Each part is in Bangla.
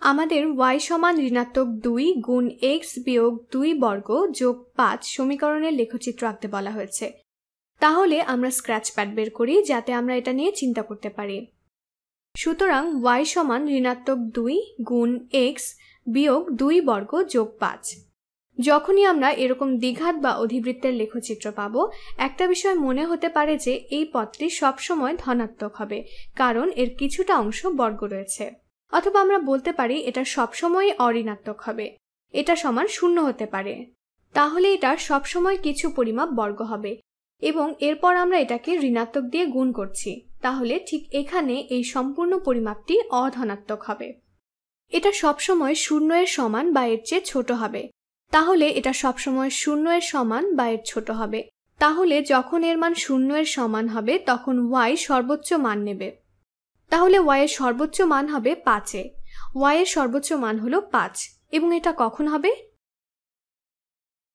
আমাদের y সমান ঋণাত্মক 2 গুণ x বিয়োগ 2 বর্গ যোগ 5 সমীকরণের লেখচিত্র আঁকতে বলা হয়েছে। তাহলে আমরা স্ক্র্যাচ প্যাড বের করি যাতে আমরা এটা নিয়ে চিন্তা করতে পারি। সুতরাং y সমান ঋণাত্মক 2 গুণ x বিয়োগ 2 বর্গ যোগ 5। যখনই আমরা এরকম দ্বিঘাত বা অধিবৃত্তের লেখচিত্র পাবো, একটা বিষয় মনে হতে পারে যে এই পদটি সবসময় ধনাত্মক হবে, কারণ এর কিছুটা অংশ বর্গ রয়েছে। অথবা আমরা বলতে পারি এটা সবসময় অঋণাত্মক হবে, এটা সমান 0 হতে পারে। তাহলে এটা সবসময় কিছু পরিমাপ বর্গ হবে এবং এরপর আমরা এটাকে ঋণাত্মক দিয়ে গুণ করছি, তাহলে ঠিক এখানে এই সম্পূর্ণ পরিমাপটি অধনাত্মক হবে। এটা সবসময় 0 এর সমান বা এর চেয়ে ছোট হবে, তাহলে এটা সবসময় 0 এর সমান বা এর ছোট হবে। তাহলে যখন এর মান 0 এর সমান হবে তখন y সর্বোচ্চ মান নেবে। তাহলে y এর সর্বোচ্চ মান হবে 5 এ। y এর সর্বোচ্চ মান হলো 5 এবং এটা কখন হবে?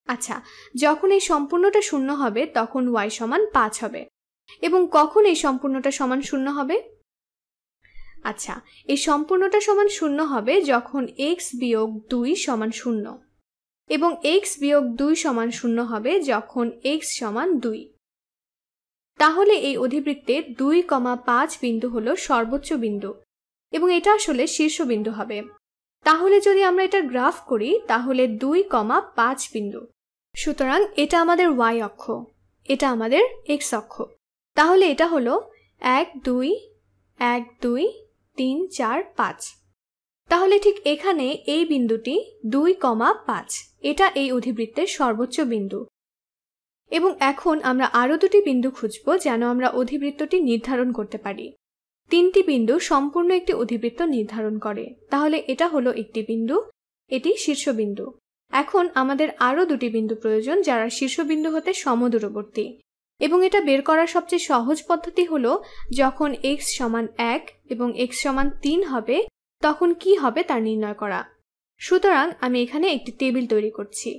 আচ্ছা, যখন এই সম্পূর্ণটা 0 হবে তখন y সমান 5 হবে। এবং কখন এই সম্পূর্ণটা সমান 0 হবে? আচ্ছা, এই সম্পূর্ণটা সমান 0 হবে যখন x বিয়োগ 2 সমান 0 এবং x বিয়োগ 2 সমান 0 হবে যখন x সমান 2। তাহলে এই অধিবৃত্তে 2,5 বিন্দু হলো সর্বোচ্চ বিন্দু এবং এটা আসলে শীর্ষবিন্দু হবে। তাহলে যদি আমরা এটা গ্রাফ করি তাহলে 2,5 বিন্দু। সুতরাং এটা আমাদের y অক্ষ, এটা আমাদের x অক্ষ। তাহলে এটা হলো 1 2 1 2 3 4 5। তাহলে ঠিক এখানে এই বিন্দুটি 2,5, এটা এই অধিবৃত্তের সর্বোচ্চ বিন্দু। এবং এখন আমরা আরো দুটি বিন্দু খুঁজব যেন আমরা অধিবৃত্তটি নির্ধারণ করতে পারি। 3টি বিন্দু সম্পূর্ণ একটি অধিবৃত্ত নির্ধারণ করে। তাহলে এটা হলো একটি বিন্দু, এটি শীর্ষবিন্দু। এখন আমাদের আরো দুটি বিন্দু প্রয়োজন যারা শীর্ষবিন্দু হতে সমদূরবর্তী, এবং এটা বের করার সবচেয়ে সহজ পদ্ধতি হলো যখন x সমান 1 এবং x সমান 3 হবে তখন কি হবে তা নির্ণয় করা। সুতরাং আমি এখানে একটি টেবিল তৈরি করছি।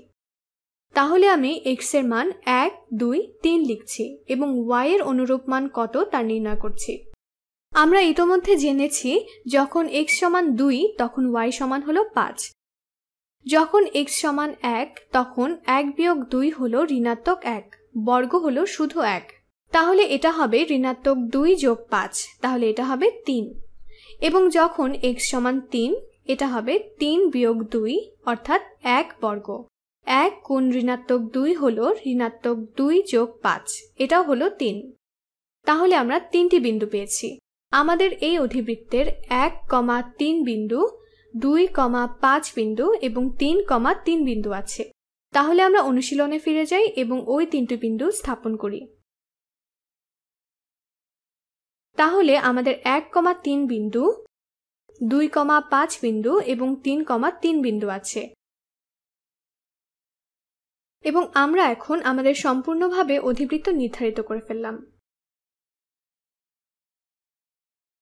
তাহলে আমি x এর মান 1 2 3 লিখছি এবং y এর অনুরূপ মান কত তা নির্ণয় করছি। আমরা ইতোমধ্যে জেনেছি যখন x সমান 2 তখন y সমান হলো 5। যখন x সমান 1 তখন 1 বিয়োগ 2 হলো ঋণাত্মক 1, বর্গ হলো শুধু 1। তাহলে এটা হবে ঋণাত্মক 2 যোগ 5, তাহলে এটা হবে 3। এবং যখন x সমান 3 এটা হবে 3 বিয়োগ 2 অর্থাৎ 1 বর্গ। 1 গুণ ঋণাত্মক 2 হলো ঋণাত্মক 2 যোগ 5, এটাও হলো 3। তাহলে আমরা 3টি বিন্দু পেয়েছি। আমাদের এই অধিবৃত্তের 1,3 বিন্দু, 2,5 বিন্দু এবং 3,3 বিন্দু আছে। তাহলে আমরা অনুশীলনে ফিরে যাই এবং ওই 3টি বিন্দু স্থাপন করি। তাহলে আমাদের 1,3 বিন্দু, 2,5 বিন্দু এবং 3,3 বিন্দু আছে। এবং আমরা এখন আমাদের সম্পূর্ণভাবে অধিবৃত্ত নির্ধারিত করে ফেললাম।